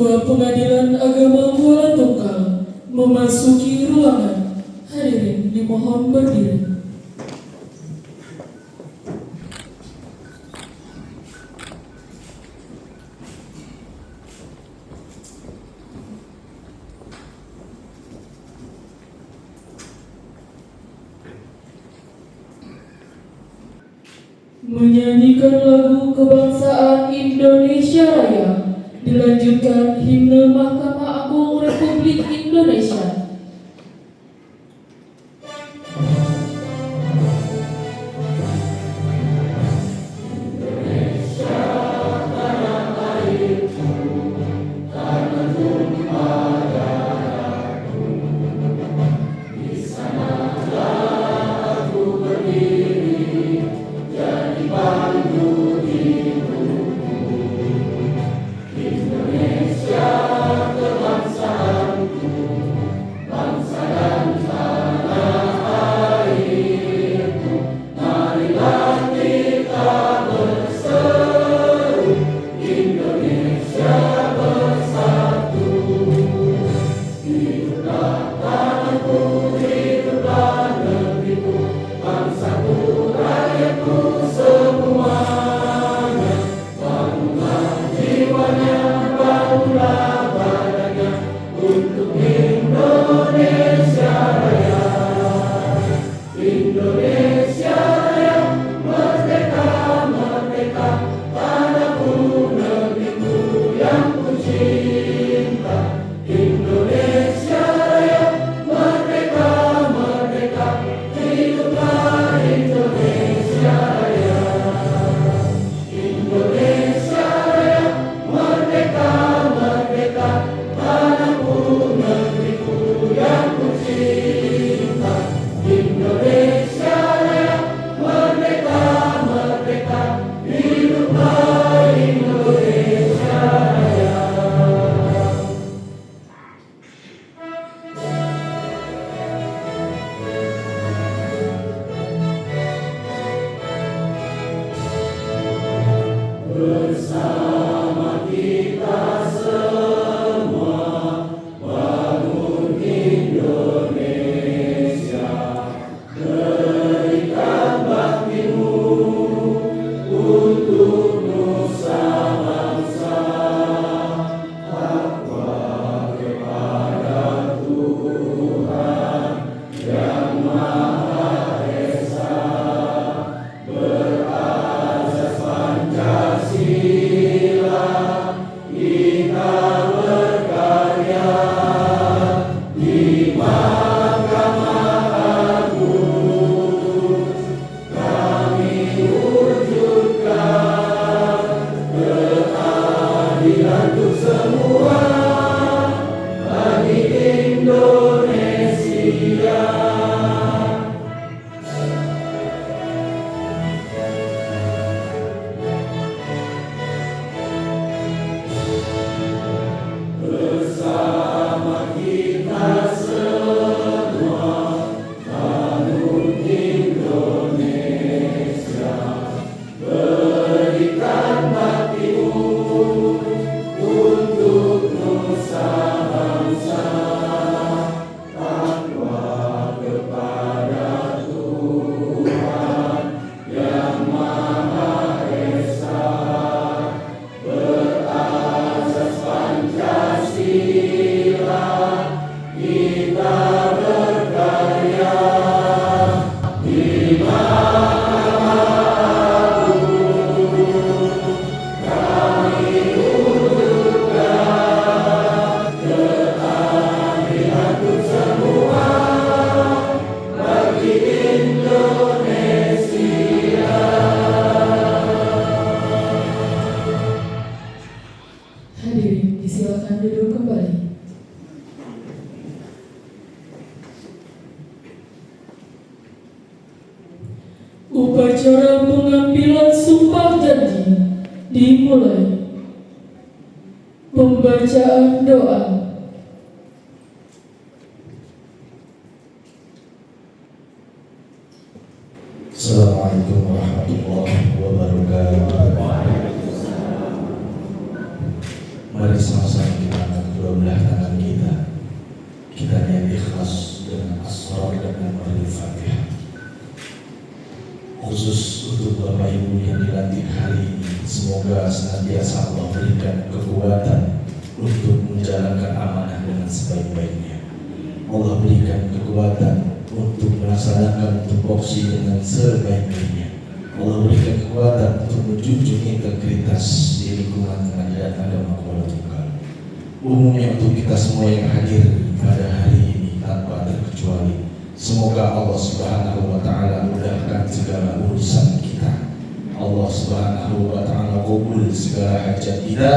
Ketua Pengadilan Agama Kuala Tunggal memasuki ruangan. Hadirin dimohon berdiri. Menyanyikan lagu kebangsaan Indonesia Raya, dilanjutkan himne Mahkamah Agung Republik Indonesia. Upacara pengambilan sumpah janji dimulai. Pembacaan doa. Assalamualaikum warahmatullahi wabarakatuh. Mari sama-sama kita khusus untuk Bapak Ibu yang dilantik hari ini. Semoga senantiasa Allah berikan kekuatan untuk menjalankan amanah dengan sebaik-baiknya. Allah berikan kekuatan untuk melaksanakan tupoksi dengan sebaik-baiknya. Allah berikan kekuatan untuk menjunjung integritas di lingkungan pengadilan agama Kuala Tunggal. Umumnya untuk kita semua yang hadir pada hari ini tanpa terkecuali, semoga Allah Subhanahu wa Ta'ala mudahkan segala urusan kita. Allah Subhanahu wa Ta'ala kabul segala hajat kita.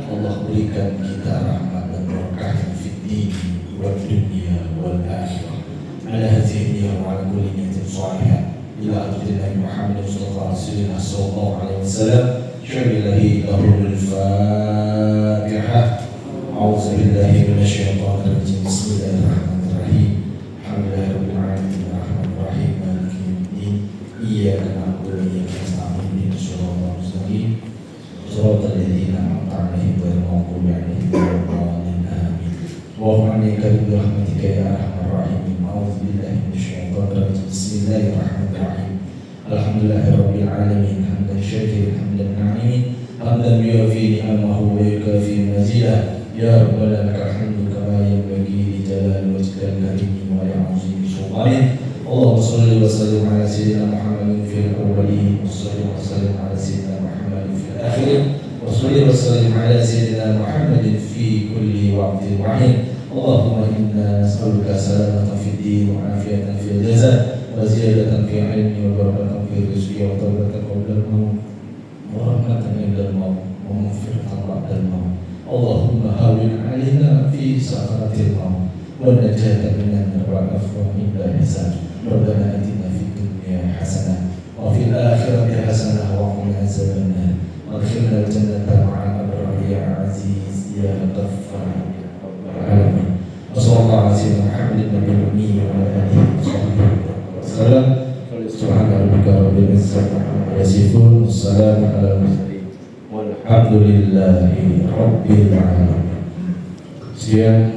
Allah berikan kita rahmat dan berkah fid din wal dunya wal akhirah. Ala hadhihi wa ala kulli niyatin salihah. Ila Nabi Muhammad sallallahu alaihi wasallam. Syarillahi lahul Fatihah. A'udzu billahi minasyaitonir rajim. Bismillahirrahmanirrahim. Alhamdulillahirabbil alamin arrahmanir rahim maliki yaumiddin. Iyyaka na'budu wa iyyaka nasta'in. Ihdinas siratal mustaqim. Shiratal ladzina an'amta 'alaihim ghairil maghdubi 'alaihim waladdallin. Amin. Wa alayka bi rahmatika ya arhamar rahimin. A'udzu billahi minasyaitonir rajim. Bismillahirrahmanirrahim. Alhamdulillahirabbil alamin. Hamdan syakiran hamdan na'imin. Hamdan yuwafi ni'amahu wa yukafi mazidah. Ya Rabbana lakal hamdu kama yanbaghi li jalali wajhikal karim wa li 'azimi sultanik. Allahumma shalli wa sallim ala sayyidina Muhammadin fil awwalin wa shalli wa sallim ala sayyidina Muhammadin fil akhirin wa shalli wa sallim ala sayyidina Muhammadin fi kulli waqtin wa hin. Allahumma inna nas'aluka salamatan fid din wa afiyatan fil jasad wa ziyadatan fil ilmi wa barakatan fil rizqi wa tawbatan qabla al-maut wa rahmatan inda al-maut wa maghfiratan ba'da al-maut. Allahumma hawwin 'alaina fi sakaratil maut wa najatan minan nar wa afwan inda hisab. Rabbana atina fid dunya hasanah wa fil akhirati hasanah wa qina azabannar. Adkhilna al-jannata ma'al abrar ya aziz ya ghaffar ya rabbal alamin. Wassallallahu ala sayyidina Muhammadin nabiyil ummi wa ala alihi wasallam. Subhana rabbika rabbil izzati amma yasifun. Wassalamu ala mursalin. Walhamdulillahi rabbil alamin. Sekian,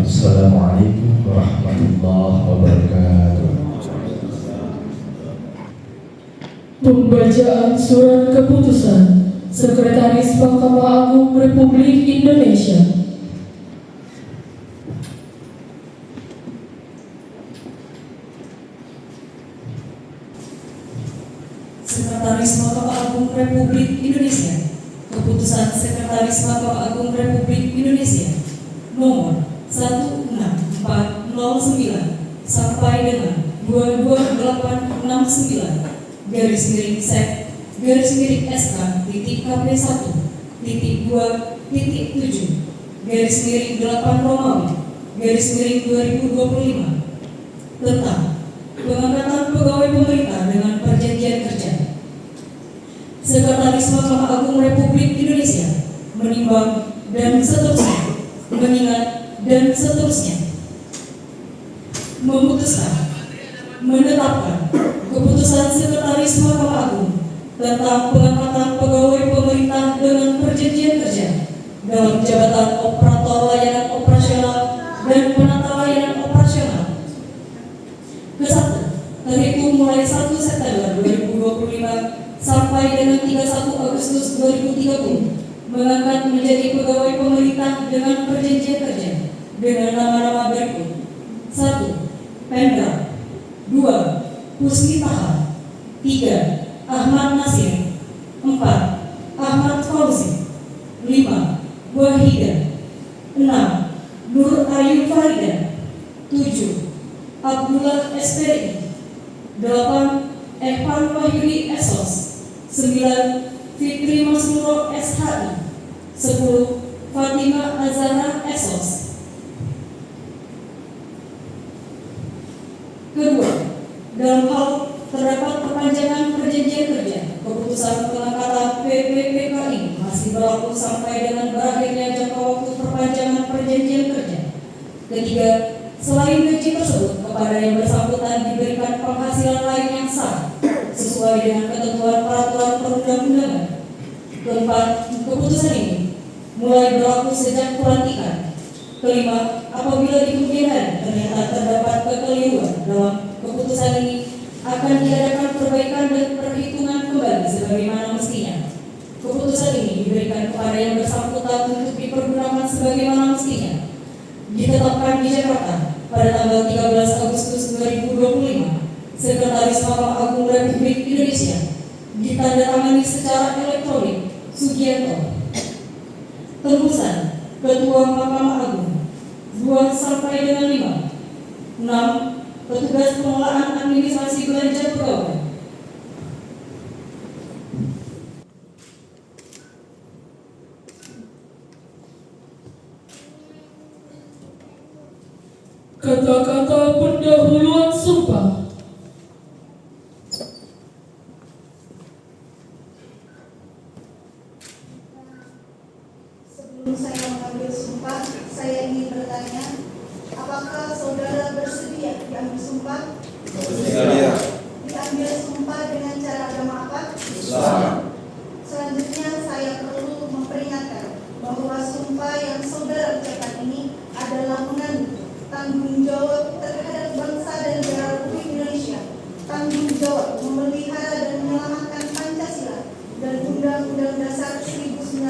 Assalamualaikum warahmatullahi wabarakatuh. Pembacaan surat keputusan Sekretaris Mahkamah Agung Republik Indonesia. Sekretaris Mahkamah Agung Republik Indonesia. Keputusan Sekretaris Mahkamah Agung Republik Indonesia nomor 16409 sampai dengan 22869 garis miring sek garis miring SK titik KP1 titik 2 titik 7 garis miring 8 Romawi garis miring 2025 tentang pengangkatan pegawai pemerintah dengan perjanjian kerja. Sekretaris Mahkamah Agung Republik Indonesia menimbang dan seterusnya, mengingat dan seterusnya, memutuskan, menetapkan keputusan Sekretaris Mahkamah Agung tentang pengangkatan pegawai pemerintah dengan perjanjian kerja dalam jabatan operator layanan operasional dan penata layanan operasional. Kesatu, terhitung mulai 1 September 2025 sampai dengan 31 Agustus 2030 mengangkat menjadi pegawai pemerintah dengan perjanjian kerja dengan nama-nama berikut: 1. Pemda, 2. Husni Taha, 3. Ahmad Nasir, 4. Ahmad Fauzi, 5. Wahida, 6. Nur Ayu Farida, 7. Abdullah SPI, 8. Evan Wahyudi Esos, 9. Fikri Masmuro SHI, 10. Fatimah Azhara Esos. Kedua, dalam hal terdapat perpanjangan perjanjian kerja, keputusan pengangkatan PPPKI masih berlaku sampai dengan berakhirnya jangka waktu perpanjangan perjanjian kerja. Ketiga, selain gaji tersebut, kepada yang bersangkutan diberikan penghasilan lain yang sah sesuai dengan ketentuan peraturan perundang-undangan. Keempat, keputusan ini mulai berlaku sejak pelantikan. Kelima, apabila di kemudian hari ternyata terdapat kekeliruan dalam keputusan ini akan diadakan perbaikan dan perhitungan kembali sebagaimana mestinya. Keputusan ini diberikan kepada yang bersangkutan untuk dipergunakan sebagaimana mestinya. Ditetapkan di Jakarta pada tanggal 13 Agustus 2025. Sekretaris Mahkamah Agung Republik Indonesia. Ditandatangani secara elektronik. Sugianto. Tembusan Ketua Mahkamah Agung 2 sampai dengan 5. 6. Petugas pengelolaan administrasi belanja pegawai. Kata-kata pendahuluan sumpah. Sebelum saya mengambil sumpah, saya ingin bertanya, apakah saudara bersedia diambil sumpah? Bersedia. Diambil sumpah dengan cara agama apa? Islam. Selanjutnya saya perlu memperingatkan bahwa sumpah yang saudara ucapkan ini adalah mengandung tanggung jawab terhadap bangsa dan negara Republik Indonesia, tanggung jawab memelihara dan menyelamatkan Pancasila dan Undang-Undang Dasar 1945,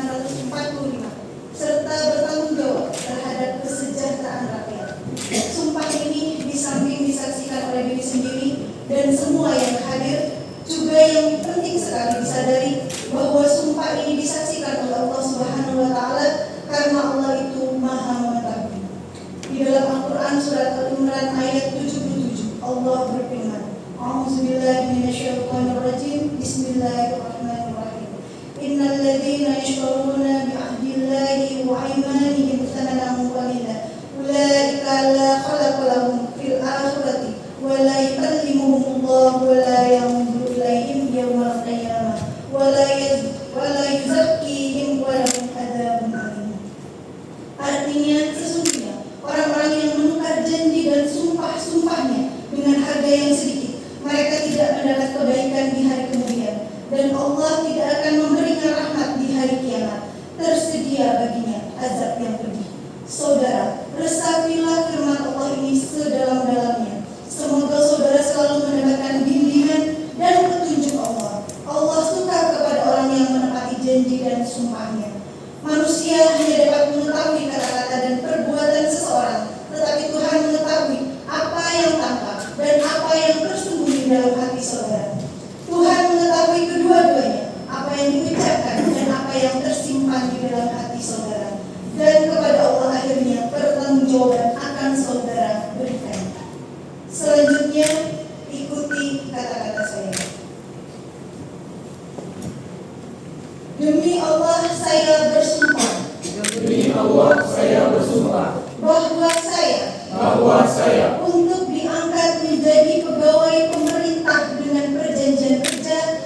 serta bertanggung jawab terhadap kesejahteraan rakyat. Sumpah ini di samping disaksikan oleh diri sendiri dan semua yang hadir, juga yang penting sekali disadari bahwa sumpah ini disaksikan oleh Allah Subhanahu wa Ta'ala, karena Allah itu Maha Mengetahui. Di dalam Al-Quran surat Al-Imran ayat 77, Allah berfirman, A'udzubillahi minasyaitonirrajim, Bismillahirrahmanirrahim. Innal ladzina yashtaruna bi'ahdillahi wa aymanihim tsamanan qalila, ulaika la khalaqa lahum fil akhirati wa la yukallimuhumullah wa la yanzuru ilaihim yawmal qiyamah wa la yuzakkihim wa lahum adzabun alim. Artinya, sesungguhnya orang-orang yang menukar janji dan sumpah-sumpahnya dengan harga yang sedikit, mereka tidak mendapat kebaikan di hari kemudian, dan Allah tidak akan memberinya rahmat di hari kiamat. Tersedia baginya azab yang pedih. Saudara, resapilah firman Allah ini sedalam-dalamnya. Semoga saudara selalu mendapatkan bimbingan dan petunjuk Allah. Allah suka kepada orang yang menepati janji dan sumpahnya. Manusia hanya dapat mengetahui kata-kata dan perbuatan seseorang, tetapi Tuhan mengetahui apa yang tampak dan apa yang tersembunyi dalam hati saudara. Tuhan mengetahui kedua-duanya, apa yang diucapkan dan apa yang tersimpan di dalam hati saudara. Dan kepada Allah akhirnya pertanggungjawaban akan saudara berikan. Selanjutnya, ikuti kata-kata saya. Demi Allah saya bersumpah. Demi Allah saya bersumpah bahwa saya untuk diangkat menjadi pegawai pemerintah dengan perjanjian kerja,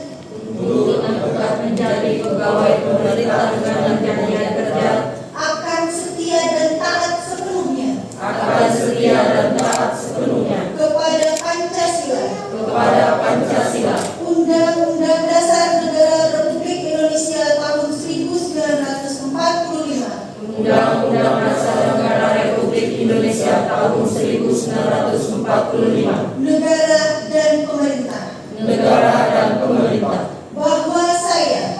akan setia dan taat sepenuhnya kepada Pancasila, Undang-Undang Dasar Negara Republik Indonesia tahun 1945, Undang-Undang Dasar Negara Republik Indonesia tahun 1945, negara dan pemerintah, bahwa saya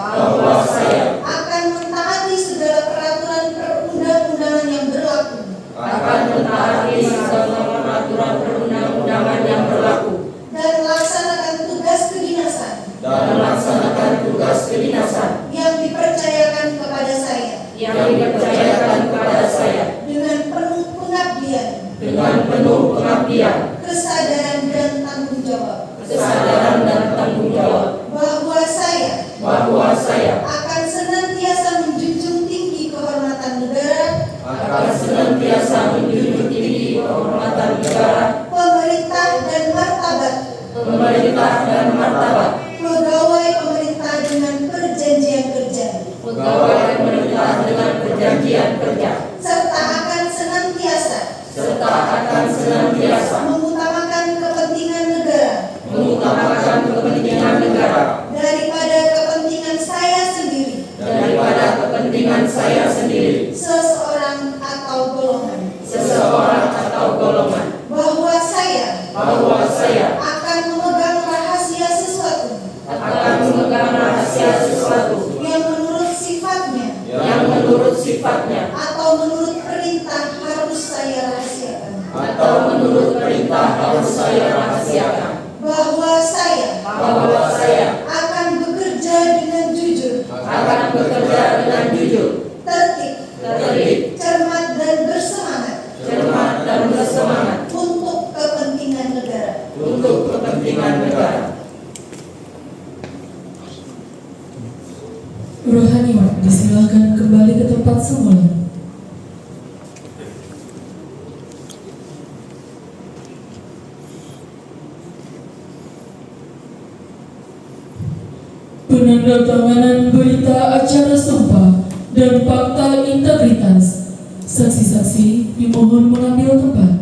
akan mentaati segala peraturan perundang-undangan yang berlaku, dan melaksanakan tugas kedinasan yang dipercayakan kepada saya dengan penuh pengabdian, kesadaran dan tanggung jawab, bahwa saya akan senantiasa menjunjung tinggi kehormatan negara, pemerintah dan martabat pegawai pemerintah dengan perjanjian kerja, serta akan senantiasa mengutamakan kepentingan negara daripada kepentingan saya sendiri, seseorang atau golongan, bahwa saya akan memegang saya rahasiakan bahwa saya bahwa saya akan bekerja dengan jujur, akan bekerja dengan jujur, tertib, cermat dan bersemangat cermat dan bersemangat untuk kepentingan negara. untuk kepentingan negara. Rohaniwan disilakan kembali ke tempat semula. Penandatanganan berita acara sumpah dan fakta integritas. Saksi-saksi dimohon mengambil tempat.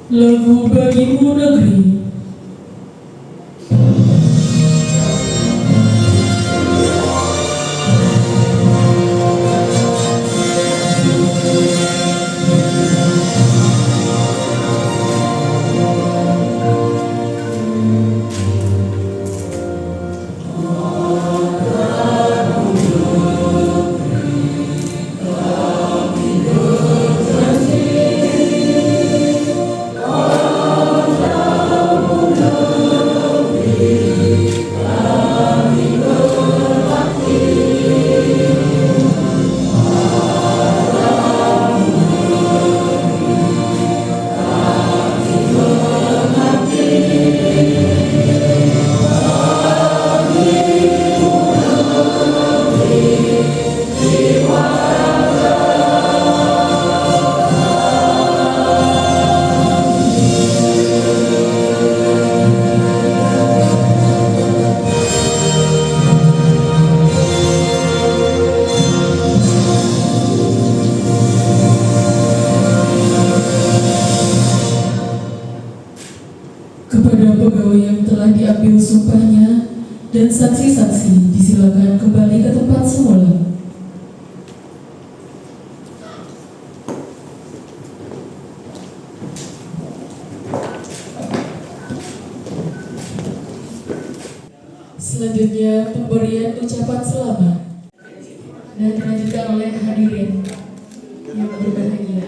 Lagu bagimu negeri. Kepada pegawai yang telah diambil sumpahnya dan saksi-saksi disilakan kembali ke tempat semula. Selanjutnya pemberian ucapan selamat dan dilanjutkan oleh hadirin yang berbahagia.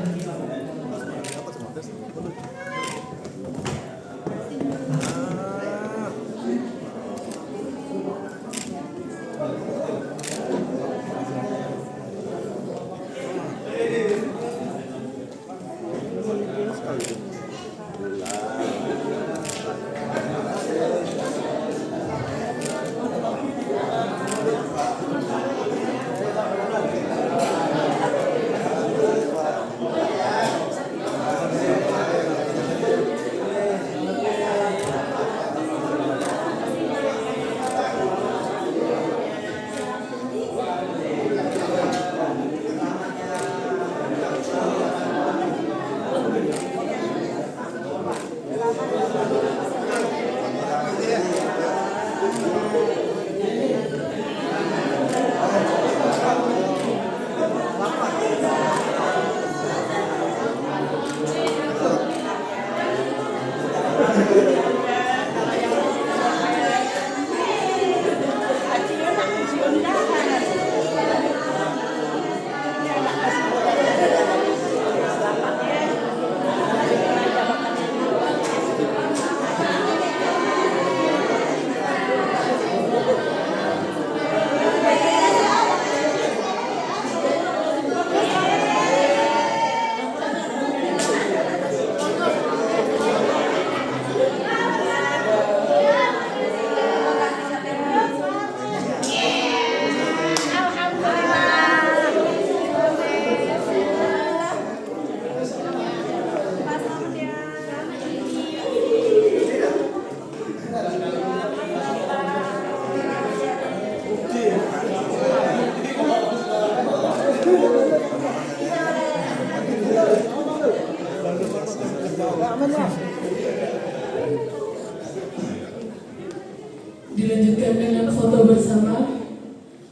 Dilanjutkan dengan foto bersama.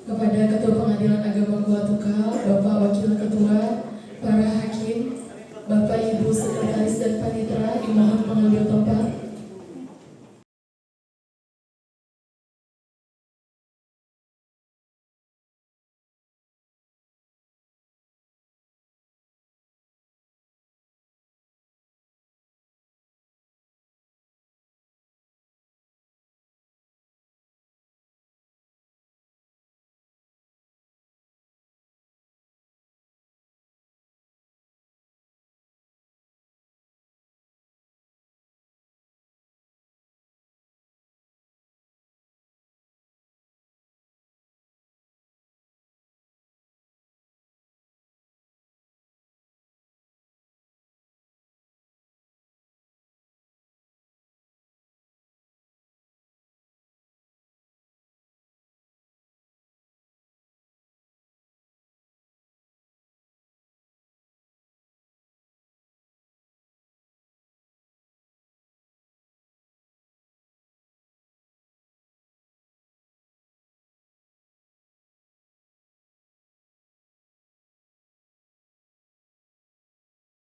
Kepada Ketua Pengadilan Agama Goa Tukal, Bapak Wakil Ketua, para hakim, Bapak Ibu Sekretaris dan Panitera, dimohon